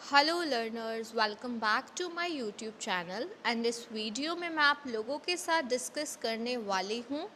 Hello learners, welcome back to my YouTube channel and इस video में मैं आप लोगों के साथ डिस्कस करने वाली हूँ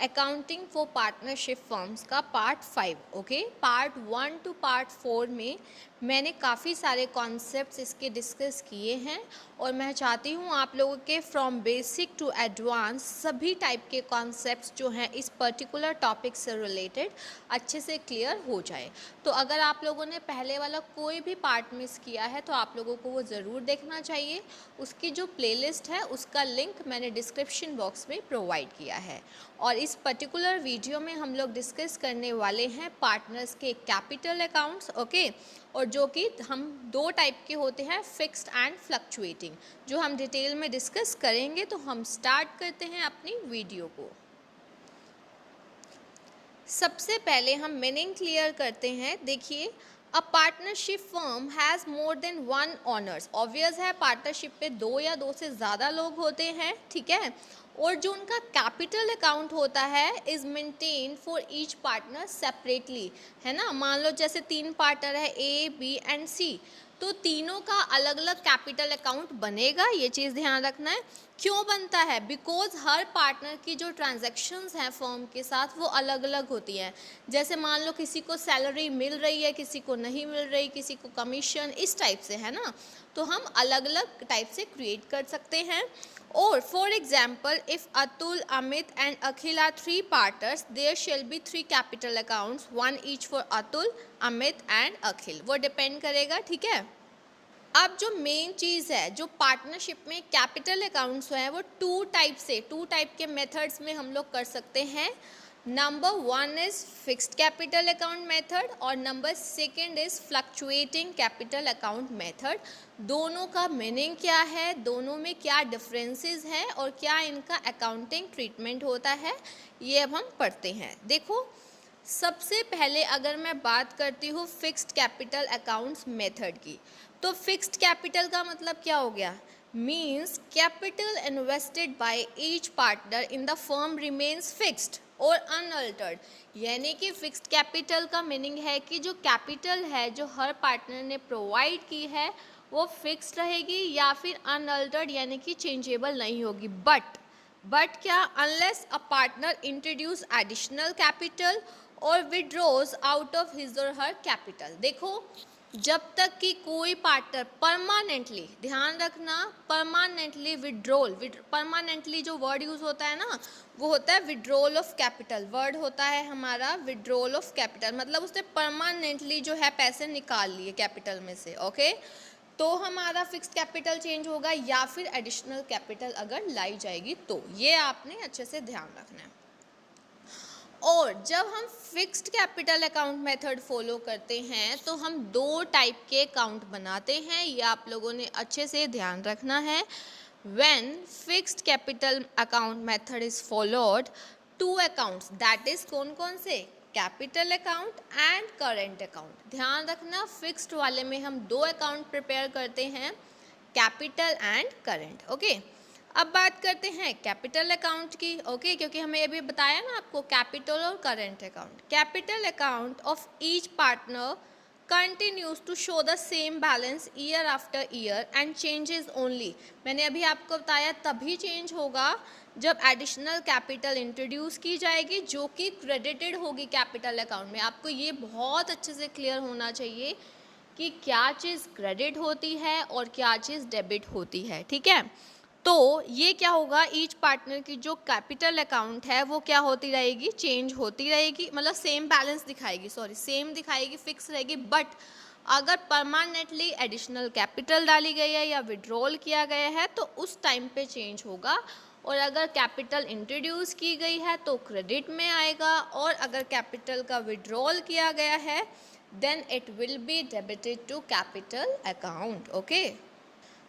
अकाउंटिंग फॉर पार्टनरशिप फर्म्स का part 5। Okay, part 1 to part 4 में मैंने काफ़ी सारे कॉन्सेप्ट्स इसके डिस्कस किए हैं और मैं चाहती हूँ आप लोगों के फ्रॉम बेसिक टू एडवांस सभी टाइप के कॉन्सेप्ट्स जो हैं इस पर्टिकुलर टॉपिक से रिलेटेड अच्छे से क्लियर हो जाए। तो अगर आप लोगों ने पहले वाला कोई भी पार्ट मिस किया है तो आप लोगों को वो ज़रूर देखना चाहिए। उसकी जो प्लेलिस्ट है उसका लिंक मैंने डिस्क्रिप्शन बॉक्स में प्रोवाइड किया है। और इस पर्टिकुलर वीडियो में हम लोग डिस्कस करने वाले हैं पार्टनर्स के कैपिटल अकाउंट्स। ओके, और जो कि हम दो टाइप के होते हैं, फिक्स्ड एंड फ्लक्चुएटिंग, जो हम डिटेल में डिस्कस करेंगे। तो हम स्टार्ट करते हैं अपनी वीडियो को। सबसे पहले हम मीनिंग क्लियर करते हैं। देखिए, a partnership firm has more than one honours. Obvious है, पार्टनरशिप पे दो या दो से ज़्यादा लोग होते हैं, ठीक है। और जो उनका कैपिटल अकाउंट होता है is maintain for each partner separately, है ना। मान लो जैसे तीन पार्टनर है ए, बी एंड सी, तो तीनों का अलग अलग कैपिटल अकाउंट बनेगा। ये चीज़ ध्यान रखना है। क्यों बनता है? बिकॉज हर पार्टनर की जो ट्रांजैक्शंस हैं फर्म के साथ वो अलग अलग होती हैं। जैसे मान लो किसी को सैलरी मिल रही है, किसी को नहीं मिल रही, किसी को कमीशन, इस टाइप से, है ना। तो हम अलग अलग टाइप से क्रिएट कर सकते हैं। और for example, if Atul, Amit and Akhil are three partners, there shall be three capital accounts, one each for Atul, Amit and Akhil. वो डिपेंड करेगा, ठीक है। अब जो मेन चीज़ है, जो पार्टनरशिप में कैपिटल अकाउंट्स हैं वो टू टाइप के मेथड्स में हम लोग कर सकते हैं। Number one is fixed capital account method और number second is fluctuating capital account method. दोनों का मीनिंग क्या है, दोनों में क्या डिफरेंसेस हैं और क्या इनका अकाउंटिंग ट्रीटमेंट होता है, ये अब हम पढ़ते हैं। देखो, सबसे पहले अगर मैं बात करती हूँ फिक्स्ड कैपिटल अकाउंट्स मेथड की, तो फिक्स्ड कैपिटल का मतलब क्या हो गया? Means capital invested by each partner in the firm remains fixed और अनअल्टर्ड। यानी कि फिक्स्ड कैपिटल का मीनिंग है कि जो कैपिटल है जो हर पार्टनर ने प्रोवाइड की है वो फिक्स्ड रहेगी या फिर अनअल्टर्ड यानी कि चेंजेबल नहीं होगी। बट क्या? Unless a partner introduce additional capital और विड्रॉज आउट ऑफ हिज और हर कैपिटल। देखो, जब तक कि कोई पार्टनर परमानेंटली, ध्यान रखना, परमानेंटली विड्रॉल, परमानेंटली जो वर्ड यूज़ होता है ना वो होता है विड्रॉल ऑफ कैपिटल। वर्ड होता है हमारा विड्रॉल ऑफ कैपिटल, मतलब उसने परमानेंटली जो है पैसे निकाल लिए कैपिटल में से। ओके, तो हमारा फिक्स्ड कैपिटल चेंज होगा या फिर एडिशनल कैपिटल अगर लाई जाएगी, तो ये आपने अच्छे से ध्यान रखना है। और जब हम fixed capital account method follow करते हैं तो हम दो टाइप के अकाउंट बनाते हैं, ये आप लोगों ने अच्छे से ध्यान रखना है। When fixed capital account method is followed, two accounts, that is कौन कौन से? Capital account and current account. ध्यान रखना, फिक्स्ड वाले में हम दो अकाउंट प्रिपेयर करते हैं, कैपिटल एंड करेंट। ओके, अब बात करते हैं कैपिटल अकाउंट की। ओके, क्योंकि हमें अभी बताया ना आपको कैपिटल और current account. Capital account of each partner continues to show the same balance year after year and changes only. मैंने अभी आपको बताया तभी चेंज होगा जब एडिशनल कैपिटल इंट्रोड्यूस की जाएगी जो कि क्रेडिटेड होगी कैपिटल अकाउंट में। आपको ये बहुत अच्छे से क्लियर होना चाहिए कि क्या चीज़ क्रेडिट होती है और क्या चीज़ डेबिट होती है, ठीक है। तो ये क्या होगा, ईच पार्टनर की जो कैपिटल अकाउंट है वो क्या होती रहेगी? चेंज होती रहेगी, मतलब सेम बैलेंस दिखाएगी, सेम दिखाएगी, फिक्स रहेगी। बट अगर परमानेंटली एडिशनल कैपिटल डाली गई है या विड्रॉल किया गया है तो उस टाइम पे चेंज होगा। और अगर कैपिटल इंट्रोड्यूस की गई है तो क्रेडिट में आएगा, और अगर कैपिटल का विड्रॉल किया गया है then it will be debited to capital account. Okay,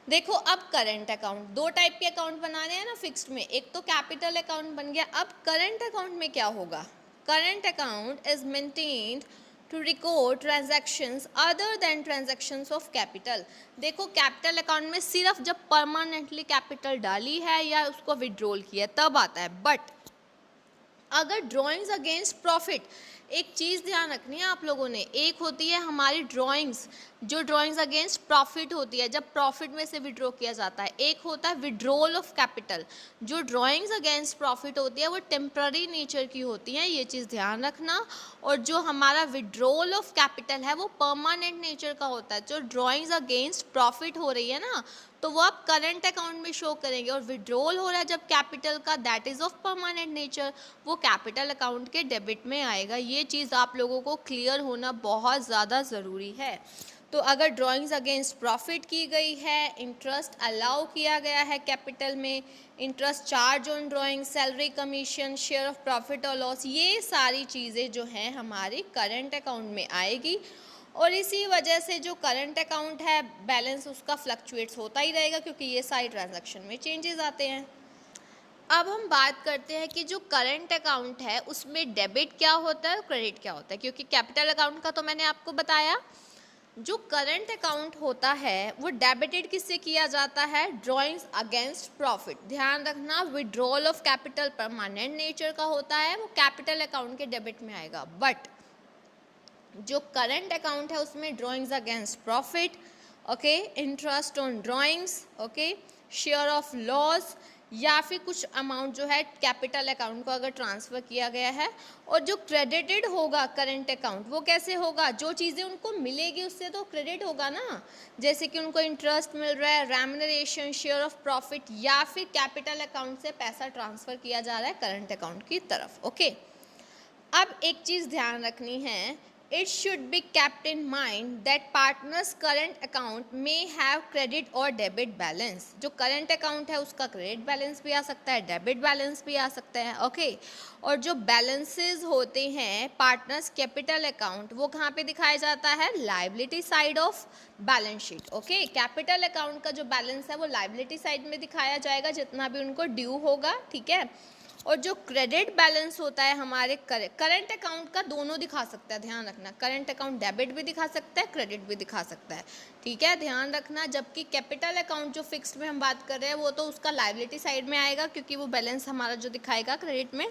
देखो, अब करंट अकाउंट, दो टाइप के अकाउंट बनाने हैं ना फिक्स्ड में, एक तो कैपिटल अकाउंट बन गया। अब करंट अकाउंट में क्या होगा? Current account is maintained to record transactions other than transactions of capital. देखो, कैपिटल अकाउंट में सिर्फ जब परमानेंटली कैपिटल डाली है या उसको विड्रॉल किया तब आता है। बट अगर ड्राइंग्स अगेंस्ट प्रॉफिट, एक चीज़ ध्यान रखनी है आप लोगों ने, एक होती है हमारी ड्राइंग्स जो ड्रॉइंग्स अगेंस्ट प्रॉफिट होती है, जब प्रॉफिट में से विड्रॉ किया जाता है। एक होता है विड्रॉल ऑफ कैपिटल। जो ड्रॉइंग्स अगेंस्ट प्रॉफिट होती है वो टेम्पररी नेचर की होती हैं, ये चीज़ ध्यान रखना। और जो हमारा विड्रॉल ऑफ कैपिटल है वो परमानेंट नेचर का होता है। जो ड्रॉइंग्स अगेंस्ट प्रॉफिट हो रही है ना, तो वो आप करंट अकाउंट में शो करेंगे। और विड्रॉल हो रहा है जब कैपिटल का, that is of permanent nature, वो कैपिटल अकाउंट के डेबिट में आएगा। ये चीज़ आप लोगों को क्लियर होना बहुत ज़्यादा ज़रूरी है। तो अगर ड्राइंग्स अगेंस्ट प्रॉफिट की गई है, इंटरेस्ट अलाउ किया गया है कैपिटल में, interest charge on drawing, salary, commission, share of profit और लॉस, ये सारी चीज़ें जो हैं हमारी करंट अकाउंट में आएगी। और इसी वजह से जो करंट अकाउंट है बैलेंस उसका फ्लक्चुएट्स होता ही रहेगा, क्योंकि ये सारी ट्रांजैक्शन में चेंजेस आते हैं। अब हम बात करते हैं कि जो करंट अकाउंट है उसमें डेबिट क्या होता है और क्रेडिट क्या होता है, क्योंकि कैपिटल अकाउंट का तो मैंने आपको बताया। जो करंट अकाउंट होता है वो डेबिटेड किससे किया जाता है, ड्रॉइंग्स अगेंस्ट प्रॉफिट। ध्यान रखना, withdrawal of capital permanent nature का होता है, वो कैपिटल अकाउंट के डेबिट में आएगा। बट जो करंट अकाउंट है उसमें drawings against profit, okay, interest on drawings, okay, share of loss, या फिर कुछ अमाउंट जो है कैपिटल अकाउंट को अगर ट्रांसफ़र किया गया है। और जो क्रेडिटेड होगा करंट अकाउंट वो कैसे होगा, जो चीज़ें उनको मिलेगी उससे तो क्रेडिट होगा ना, जैसे कि उनको इंटरेस्ट मिल रहा है, रेम्यूनरेशन, शेयर ऑफ प्रॉफिट, या फिर कैपिटल अकाउंट से पैसा ट्रांसफ़र किया जा रहा है करंट अकाउंट की तरफ। ओके, अब एक चीज़ ध्यान रखनी है, it should be kept in mind that partner's current account may have credit or debit balance। जो current account है उसका credit balance भी आ सकता है, debit balance भी आ सकता है, ओके। और जो balances होते हैं partners capital account वो कहाँ पे दिखाया जाता है, liability side of balance sheet, okay. capital account का जो balance है वो liability side में दिखाया जाएगा, जितना भी उनको ड्यू होगा, ठीक है। और जो क्रेडिट बैलेंस होता है हमारे करंट अकाउंट का, दोनों दिखा सकता है, ध्यान रखना, करंट अकाउंट डेबिट भी दिखा सकता है, क्रेडिट भी दिखा सकता है, ठीक है, ध्यान रखना। जबकि कैपिटल अकाउंट जो फिक्स्ड में हम बात कर रहे हैं वो तो उसका लायबिलिटी साइड में आएगा, क्योंकि वो बैलेंस हमारा जो दिखाएगा क्रेडिट में।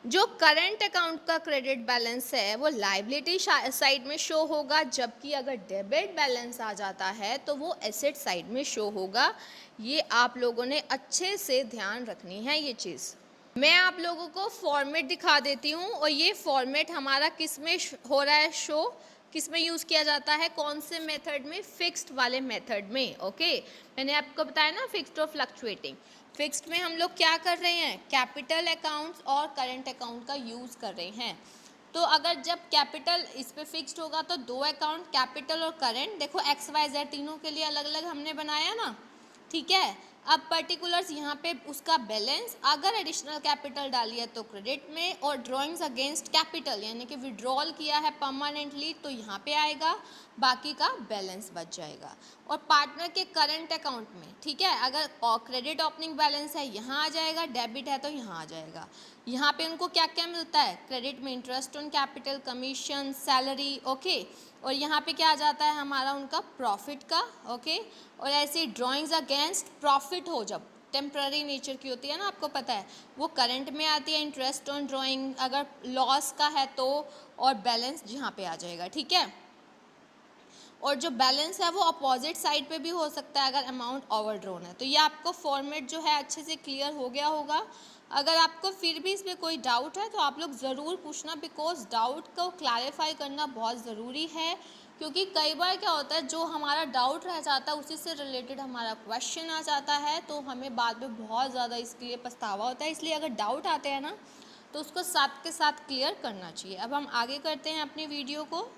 जो करंट अकाउंट का क्रेडिट बैलेंस है वो लायबिलिटी साइड में शो होगा, जबकि अगर डेबिट बैलेंस आ जाता है तो वो एसेट साइड में शो होगा। ये आप लोगों ने अच्छे से ध्यान रखनी है ये चीज़। मैं आप लोगों को फॉर्मेट दिखा देती हूँ, और ये फॉर्मेट हमारा किस में हो रहा है शो, किस में यूज़ किया जाता है, कौन से मेथड में, फिक्स्ड वाले मेथड में, ओके। मैंने आपको बताया ना फिक्स्ड और फ्लक्चुएटिंग। फिक्स्ड में हम लोग क्या कर रहे हैं, कैपिटल अकाउंट्स और करंट अकाउंट का यूज़ कर रहे हैं। तो अगर जब कैपिटल इस पे फिक्स्ड होगा तो दो अकाउंट, कैपिटल और करंट, देखो एक्स वाई जेड तीनों के लिए अलग अलग हमने बनाया ना, ठीक है। अब पर्टिकुलर्स यहाँ पे उसका बैलेंस, अगर एडिशनल कैपिटल डाली है तो क्रेडिट में, और ड्रॉइंग्स अगेंस्ट कैपिटल यानी कि विड्रॉल किया है परमानेंटली तो यहाँ पे आएगा, बाकी का बैलेंस बच जाएगा। और पार्टनर के करंट अकाउंट में, ठीक है, अगर क्रेडिट ओपनिंग बैलेंस है यहाँ आ जाएगा, डेबिट है तो यहाँ आ जाएगा। यहाँ पे उनको क्या क्या मिलता है, क्रेडिट में interest on capital, commission, salary, okay. और यहाँ पे क्या आ जाता है हमारा उनका प्रॉफिट का, ओके। और ऐसे ड्राइंग्स अगेंस्ट प्रॉफिट हो, जब टेम्प्ररी नेचर की होती है ना, आपको पता है, वो करंट में आती है, इंटरेस्ट ऑन ड्राइंग अगर लॉस का है तो, और बैलेंस यहाँ पे आ जाएगा, ठीक है। और जो बैलेंस है वो अपोजिट साइड पे भी हो सकता है अगर अमाउंट ओवर ड्रॉन है। तो ये आपको फॉर्मेट जो है अच्छे से क्लियर हो गया होगा। अगर आपको फिर भी इसमें कोई डाउट है तो आप लोग ज़रूर पूछना, बिकॉज डाउट को क्लैरिफाई करना बहुत ज़रूरी है। क्योंकि कई बार क्या होता है, जो हमारा डाउट रह जाता है उसी से रिलेटेड हमारा क्वेश्चन आ जाता है, तो हमें बाद में बहुत ज़्यादा इसके लिए पछतावा होता है। इसलिए अगर डाउट आते हैं ना तो उसको साथ के साथ क्लियर करना चाहिए। अब हम आगे करते हैं अपनी वीडियो को।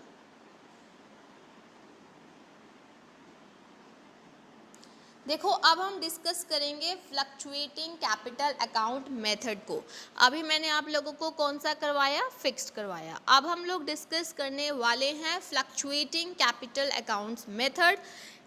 देखो, अब हम डिस्कस करेंगे फ्लक्चुएटिंग कैपिटल अकाउंट मेथड को। अभी मैंने आप लोगों को कौन सा करवाया, फिक्स्ड करवाया। अब हम लोग डिस्कस करने वाले हैं fluctuating capital accounts method.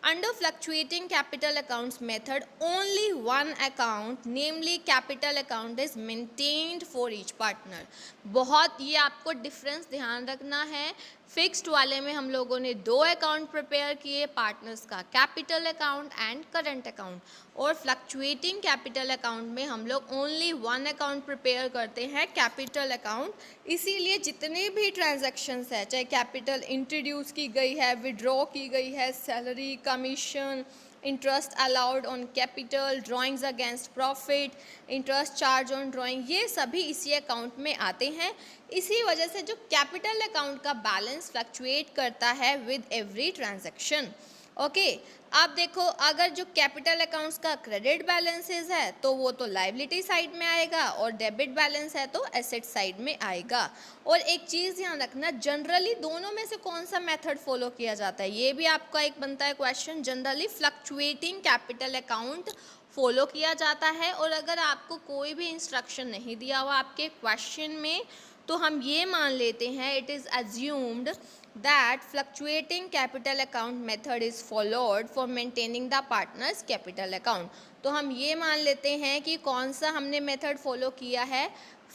Under fluctuating capital accounts method, only one account, namely capital account, is maintained for each partner. बहुत ये आपको डिफरेंस ध्यान रखना है। फिक्स्ड वाले में हम लोगों ने दो अकाउंट प्रिपेयर किए, पार्टनर्स का capital account and current account, और फ्लक्चुएटिंग कैपिटल अकाउंट में हम लोग ओनली वन अकाउंट प्रिपेयर करते हैं, कैपिटल अकाउंट। इसीलिए जितने भी ट्रांजैक्शंस है, चाहे कैपिटल इंट्रोड्यूस की गई है, विड्रॉ की गई है, salary, commission, interest allowed on capital, drawings against profit, interest charge on drawing, ये सभी इसी अकाउंट में आते हैं। इसी वजह से जो कैपिटल अकाउंट का बैलेंस फ्लक्चुएट करता है विद एवरी ट्रांजैक्शन। ओके, अब देखो, अगर जो कैपिटल अकाउंट्स का क्रेडिट बैलेंसेस है तो वो तो लायबिलिटी साइड में आएगा, और डेबिट बैलेंस है तो एसेट साइड में आएगा। और एक चीज़ ध्यान रखना, जनरली दोनों में से कौन सा मेथड फॉलो किया जाता है, ये भी आपका एक बनता है question. Generally fluctuating capital account follow किया जाता है। और अगर आपको कोई भी इंस्ट्रक्शन नहीं दिया हुआ आपके क्वेश्चन में, तो हम ये मान लेते हैं, it is assumed that fluctuating capital account method is followed for maintaining the partner's capital account। तो हम ये मान लेते हैं कि कौन सा हमने मेथड फॉलो किया है,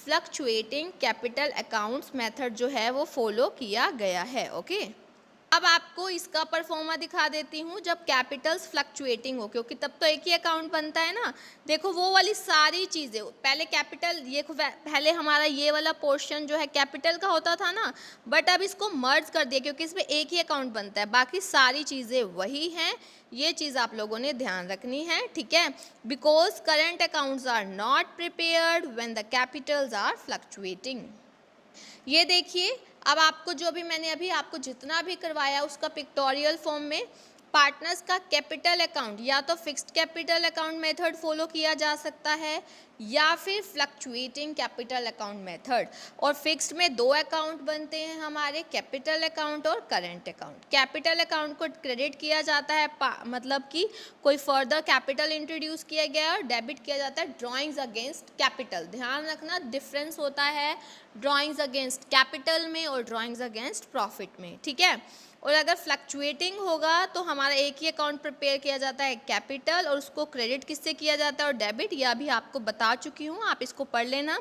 फ्लक्चुएटिंग कैपिटल अकाउंट्स मेथड जो है वो फॉलो किया गया है। ओके, अब आपको इसका परफॉर्मा दिखा देती हूँ जब कैपिटल्स फ्लक्चुएटिंग हो, क्योंकि तब तो एक ही अकाउंट बनता है ना। देखो वो वाली सारी चीज़ें, पहले कैपिटल, ये पहले हमारा ये वाला पोर्शन जो है कैपिटल का होता था ना, बट अब इसको मर्ज कर दिया क्योंकि इसमें एक ही अकाउंट बनता है, बाकी सारी चीज़ें वही हैं। ये चीज़ आप लोगों ने ध्यान रखनी है, ठीक है। Because current accounts are not prepared when the capitals are fluctuating. ये देखिए, अब आपको जो भी मैंने अभी आपको जितना भी करवाया उसका पिक्टोरियल फॉर्म में, पार्टनर्स का कैपिटल अकाउंट या तो fixed capital account method follow किया जा सकता है या फिर फ्लक्चुएटिंग कैपिटल अकाउंट मेथड। और फिक्स्ड में दो अकाउंट बनते हैं हमारे, कैपिटल अकाउंट और करंट अकाउंट। कैपिटल अकाउंट को क्रेडिट किया जाता है, मतलब कि कोई फर्दर कैपिटल इंट्रोड्यूस किया गया है, और डेबिट किया जाता है ड्राइंग्स अगेंस्ट कैपिटल। ध्यान रखना, डिफरेंस होता है ड्राइंग्स अगेंस्ट कैपिटल में और ड्राइंग्स अगेंस्ट प्रॉफिट में, ठीक है। और अगर फ्लक्चुएटिंग होगा तो हमारा एक ही अकाउंट प्रिपेयर किया जाता है, कैपिटल, और उसको क्रेडिट किससे किया जाता है और डेबिट, यह भी आपको बता चुकी हूँ, आप इसको पढ़ लेना।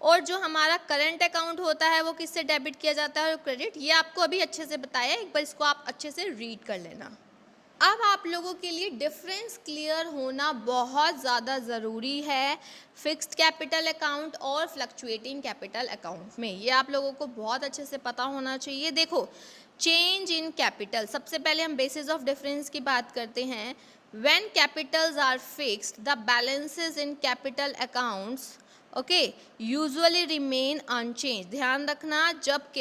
और जो हमारा करंट अकाउंट होता है वो किससे डेबिट किया जाता है और क्रेडिट, ये आपको अभी अच्छे से बताया, एक बार इसको आप अच्छे से रीड कर लेना। अब आप लोगों के लिए डिफरेंस क्लियर होना बहुत ज़्यादा ज़रूरी है फिक्स्ड कैपिटल अकाउंट और फ्लक्चुएटिंग कैपिटल अकाउंट में, ये आप लोगों को बहुत अच्छे से पता होना चाहिए। देखो, चेंज इन कैपिटल, सबसे पहले हम बेसिस ऑफ डिफरेंस की बात करते हैं। When capitals are fixed, the balances in capital accounts okay usually remain unchange. ध्यान रखना, जब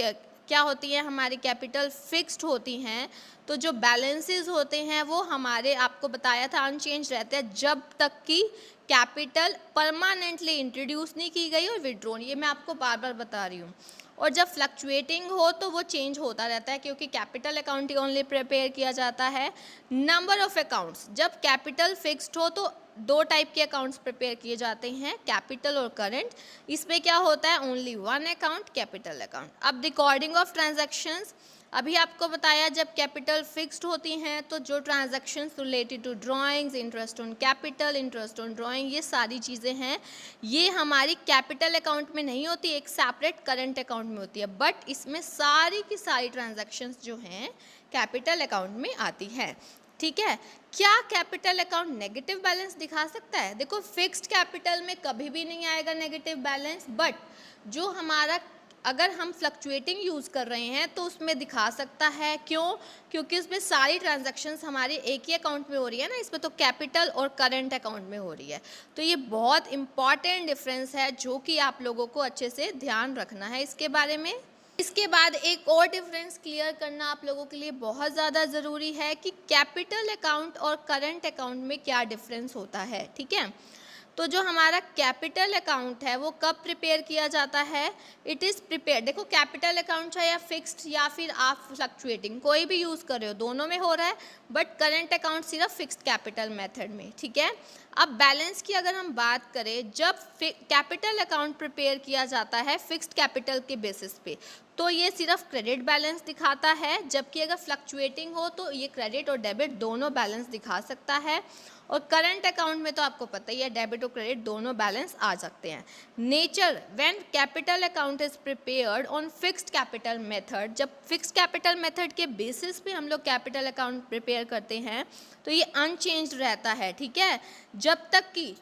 क्या होती है हमारी कैपिटल फिक्स्ड होती हैं तो जो बैलेंसेस होते हैं वो हमारे, आपको बताया था, अनचेंज रहते हैं जब तक कि कैपिटल परमानेंटली इंट्रोड्यूस नहीं की गई और विड्रॉ, ये मैं आपको बार बार बता रही हूँ। और जब फ्लक्चुएटिंग हो तो वो चेंज होता रहता है क्योंकि कैपिटल अकाउंट ही ओनली प्रिपेयर किया जाता है। नंबर ऑफ अकाउंट्स, जब कैपिटल फिक्स्ड हो तो दो टाइप के अकाउंट्स प्रिपेयर किए जाते हैं, कैपिटल और करंट। इसमें क्या होता है, only one account, capital account. अब रिकॉर्डिंग ऑफ ट्रांजैक्शंस, अभी आपको बताया जब कैपिटल फिक्स्ड होती हैं तो जो transactions related to drawings, interest on capital, interest on drawing, ये सारी चीज़ें हैं, ये हमारी कैपिटल अकाउंट में नहीं होती, एक सेपरेट करंट अकाउंट में होती है। बट इसमें सारी की सारी ट्रांजैक्शंस जो हैं कैपिटल अकाउंट में आती है, ठीक है। क्या कैपिटल अकाउंट नेगेटिव बैलेंस दिखा सकता है? देखो, फिक्स्ड कैपिटल में कभी भी नहीं आएगा नेगेटिव बैलेंस, बट जो हमारा, अगर हम फ्लक्चुएटिंग यूज़ कर रहे हैं तो उसमें दिखा सकता है। क्यों? क्योंकि उसमें सारी ट्रांजैक्शंस हमारी एक ही अकाउंट में हो रही है ना, इसमें तो कैपिटल और करंट अकाउंट में हो रही है। तो ये बहुत इंपॉर्टेंट डिफरेंस है जो कि आप लोगों को अच्छे से ध्यान रखना है इसके बारे में। इसके बाद एक और डिफरेंस क्लियर करना आप लोगों के लिए बहुत ज़्यादा ज़रूरी है कि कैपिटल अकाउंट और करंट अकाउंट में क्या डिफरेंस होता है, ठीक है। तो जो हमारा कैपिटल अकाउंट है वो कब प्रिपेयर किया जाता है, इट इज़ प्रिपेयर, देखो कैपिटल अकाउंट चाहे या फिक्स्ड या फिर आप फ्लक्चुएटिंग कोई भी यूज़ कर रहे हो, दोनों में हो रहा है, बट करंट अकाउंट सिर्फ फिक्स्ड कैपिटल मेथड में, ठीक है। अब बैलेंस की अगर हम बात करें, जब कैपिटल अकाउंट प्रिपेयर किया जाता है फिक्स्ड कैपिटल के बेसिस पे, तो ये सिर्फ क्रेडिट बैलेंस दिखाता है, जबकि अगर फ्लक्चुएटिंग हो तो ये क्रेडिट और डेबिट दोनों बैलेंस दिखा सकता है। और करंट अकाउंट में तो आपको पता ही है डेबिट और क्रेडिट दोनों बैलेंस आ सकते हैं। Nature, when capital account is prepared on fixed capital method, जब फिक्स्ड कैपिटल मेथड के बेसिस पे हम लोग कैपिटल अकाउंट प्रिपेयर करते हैं तो ये अनचेंज्ड रहता है, ठीक है। जब तक कि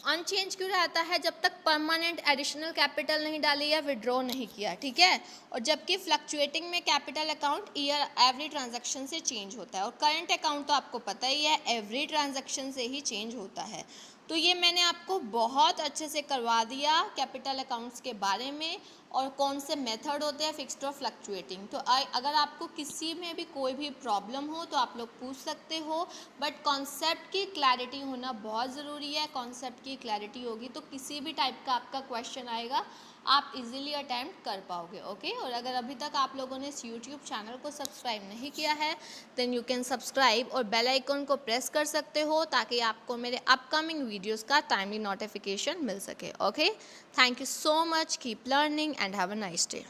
अनचेंज क्यों रहता है, जब तक परमानेंट एडिशनल कैपिटल नहीं डाली या विड्रॉ नहीं किया, ठीक है। और जबकि फ्लक्चुएटिंग में capital account year every transaction से चेंज होता है, और करंट अकाउंट तो आपको पता ही है एवरी ट्रांजैक्शन से ही चेंज होता है। तो ये मैंने आपको बहुत अच्छे से करवा दिया कैपिटल अकाउंट्स के बारे में और कौन से मेथड होते हैं फिक्स्ड और फ्लक्चुएटिंग। तो अगर आपको किसी में भी कोई भी प्रॉब्लम हो तो आप लोग पूछ सकते हो, बट कॉन्सेप्ट की क्लैरिटी होना बहुत ज़रूरी है। कॉन्सेप्ट की क्लैरिटी होगी तो किसी भी टाइप का आपका क्वेश्चन आएगा आप इजीली अटैम्प्ट कर पाओगे, ओके। और अगर अभी तक आप लोगों ने इस यूट्यूब चैनल को सब्सक्राइब नहीं किया है देन यू कैन सब्सक्राइब और बेल आइकन को प्रेस कर सकते हो ताकि आपको मेरे अपकमिंग वीडियोस का टाइमली नोटिफिकेशन मिल सके, okay. Thank you so much, keep learning and have a nice day.